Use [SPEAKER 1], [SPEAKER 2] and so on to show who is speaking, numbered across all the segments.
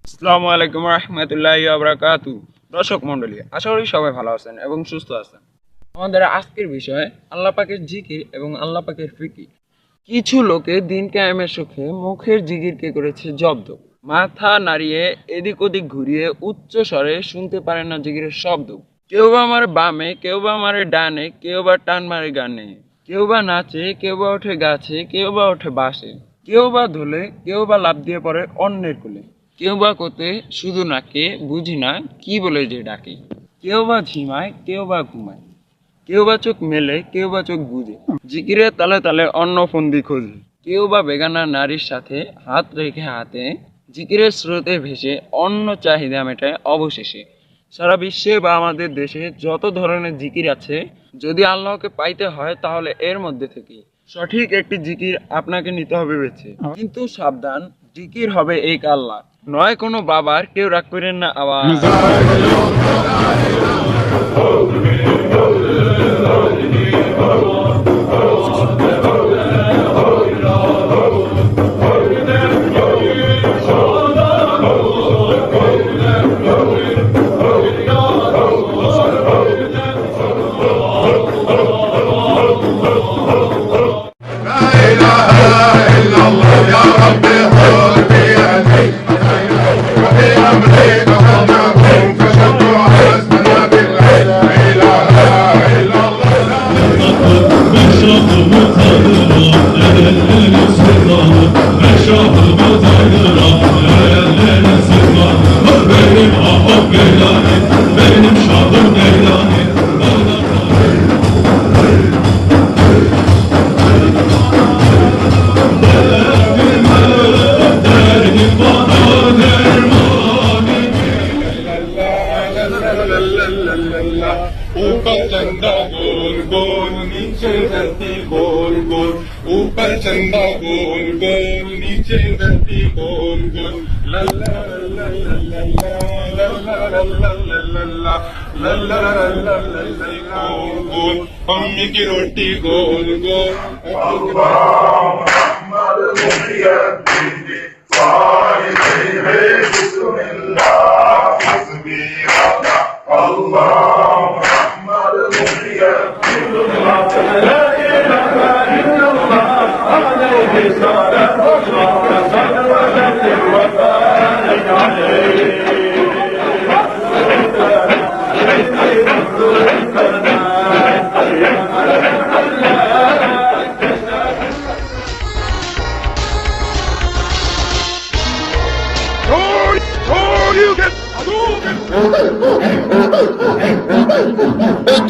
[SPEAKER 1] আসসালামু আলাইকুম রহমতুল্লাহি ওয়া বারাকাতুহু। দর্শক মণ্ডলী, আশা করি সবাই ভালো আছেন এবং সুস্থ আছেন। আমাদের আজকের বিষয় আল্লাহ পাকের জিকির এবং আল্লাহ পাকের ফিকির। কিছু লোকে দিন কায়েমের সুখে মুখের জিকিরকে করেছে জব্দ, মাথা নাড়িয়ে এদিক ওদিক ঘুরিয়ে উচ্চ স্বরে শুনতে পারে না জিকিরের শব্দ। কেউ বা মারে বামে, কেউ বা মারে ডানে, কেউ বা টান মারে গানে, কেউ বা নাচে, কেউ বা ওঠে গাছে, কেউ বা ওঠে বাসে, কেউ বা ধুলে, কেউ বা লাফ দিয়ে পড়ে অন্যের কোলে, কেউ বা কোতে শুধু নাকে বুঝি না কি বলে যে ডাকে, কেউ বা ঝিমায়, কেউ বা ঘুমায়, কেউ বা চোখ মেলে, কেউ বা চোখ বুঝে জিকিরের তালে তালে অন্য ফন্দি খোঁজে, কেউ বা বেগানা নারীর সাথে হাত রেখে হাতে জিকিরের স্রোতে ভেসে অন্য চাহিদা মেটায় অবশেষে। সারা বিশ্বে বা আমাদের দেশে যত ধরনের জিকির আছে, যদি আল্লাহকে পাইতে হয় তাহলে এর মধ্যে থেকে সঠিক একটি জিকির আপনাকে নিতে হবে বেছে। কিন্তু সাবধান, জিকির হবে এক আল্লাহ, নয় কোনো বাবার। কেউ রাগ করেন না আবার।
[SPEAKER 2] ऊपर चंदा गोल गोल नीचे धरती गोल गोल, ऊपर चंदा गोल गोल नीचे धरती गोल गोल, लल्ला लल्ला लल्ला लल्ला लल्ला लल्ला लल्ला लल्ला गोल गोल, मम्मी की रोटी गोल गोल।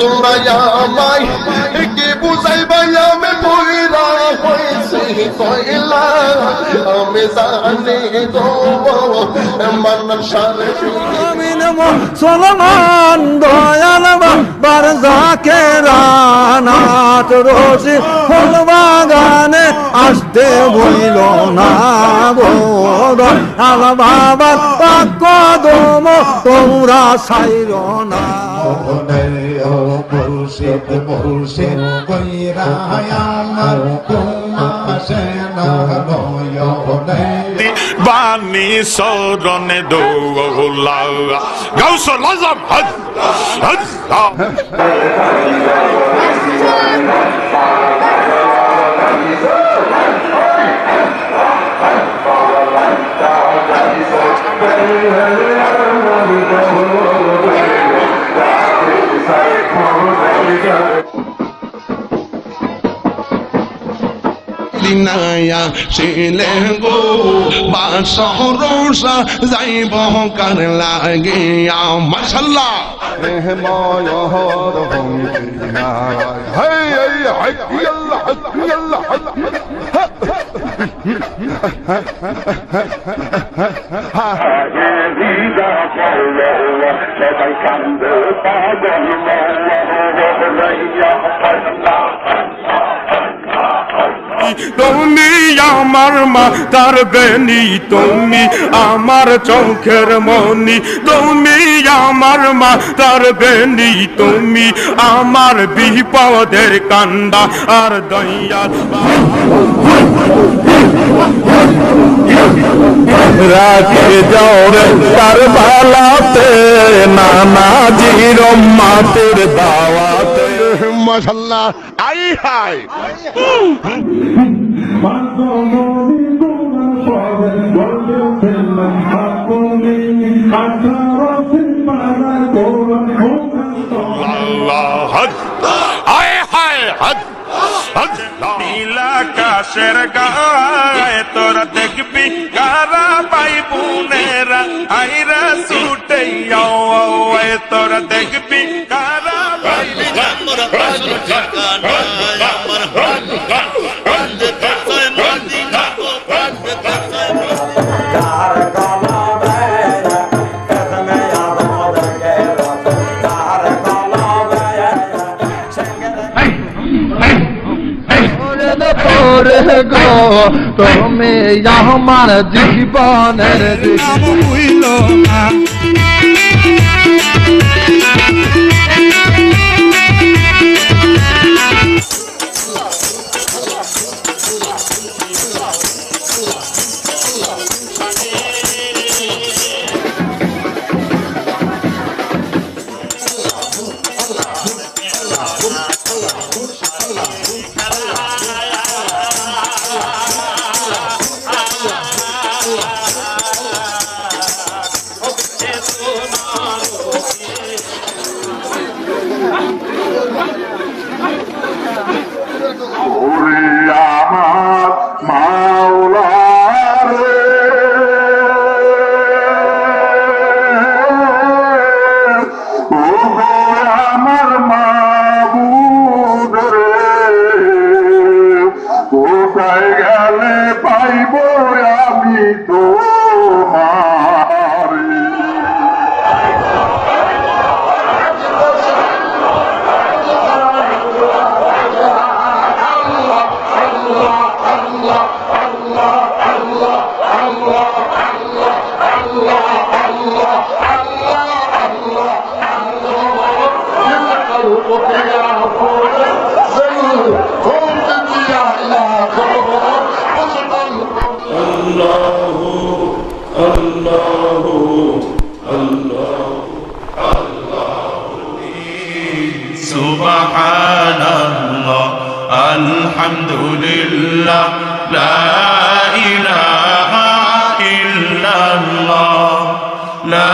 [SPEAKER 3] তোমরা আমায় কে বুঝাইবা আমি বইরা হয়েছি কইলা আমি জানি গো মান্নান সারে
[SPEAKER 4] আমিন মুসলমান দয়াল বাবার জাকেরানাত রোজি ফুল বাগানে আসতে বইল না গো দয়াল বাবার পাক কদম তোমরা ছাইর না।
[SPEAKER 5] মুর্শিদ মুর্শিদ কইরা আমার তোমাশে না নয়নে
[SPEAKER 2] বাণী সরণে দৌলা গাউসুল আজম হদ হদ।
[SPEAKER 5] দিনায়া ছিলে গো বাসরসা যাইব কার লাগিয়া মাশাআল্লাহ
[SPEAKER 2] তুমি আমার মাতার বেনি, তুমি আমার চোখের মনি, তুমি আমার মাতার বেনি, তুমি আমার বিপদের কান্দা আর দয়াল
[SPEAKER 4] রাখে যাও রে কারবালাতে নানাজির মাতের দাওয়াতে।
[SPEAKER 5] মাশাআল্লাহ, আই হাই আল্লাহ হদ, আই হাই হদ হদ। নীলা আকাশের গায়ে তোরা দেখবি কারা পাই বোনেরা আইরা ছুটে তোরা দেখবি কারা পাই
[SPEAKER 4] গো তুমি আমার জীবনের হইল না।
[SPEAKER 3] আমার মাওলা রে, ও গো আমার মাবুদ রে, কোথায় গেলে পাইব আমি তোমারে।
[SPEAKER 2] সুবহানাল্লাহ, আলহামদুলিল্লাহ, লা ইলাহা ইল্লাল্লাহ, লা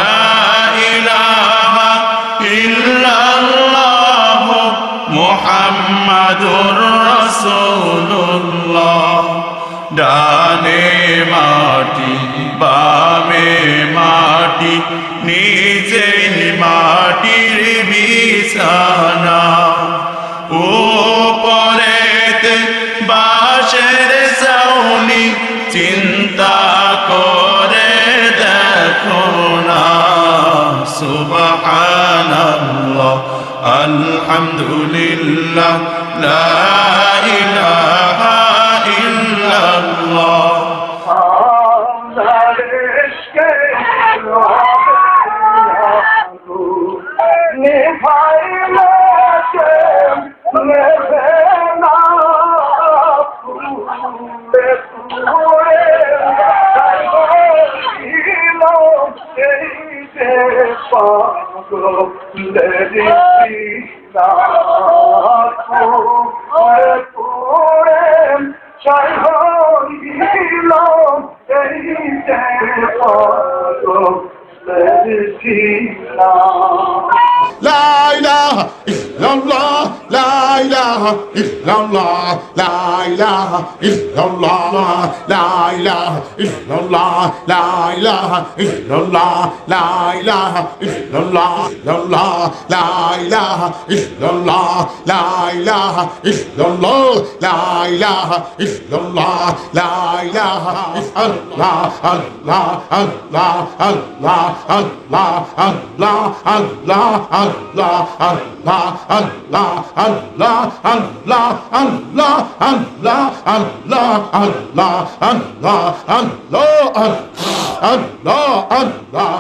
[SPEAKER 2] ইলাহা ইল্লাল্লাহ, মুহাম্মাদুর রাসূলুল্লাহ। ডানে মাটি বামে মাটি নিচে মাটির বিছানা, উপরেতে বাঁশের ছাউনি, চিন্তা করে দেখো না। সুবহানাল্লাহ, আলহামদুলিল্লাহ, লা ইলাহা ইল্লাল্লাহ।
[SPEAKER 5] La ilaha illallah, la ilaha illallah, la ilaha illallah, la ilaha illallah, la ilaha illallah, la ilaha illallah, la ilaha illallah, la ilaha illallah, la ilaha illallah, la ilaha illallah, Allah, Allah, Allah, Allah, Allah, Allah, Allah, Allah, Allah, Allah, Allah, Allah, Allah, Allah, Allah, Allah, Allah, Allah, Allah, Allah,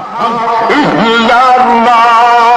[SPEAKER 3] ইল্লাল্লাহ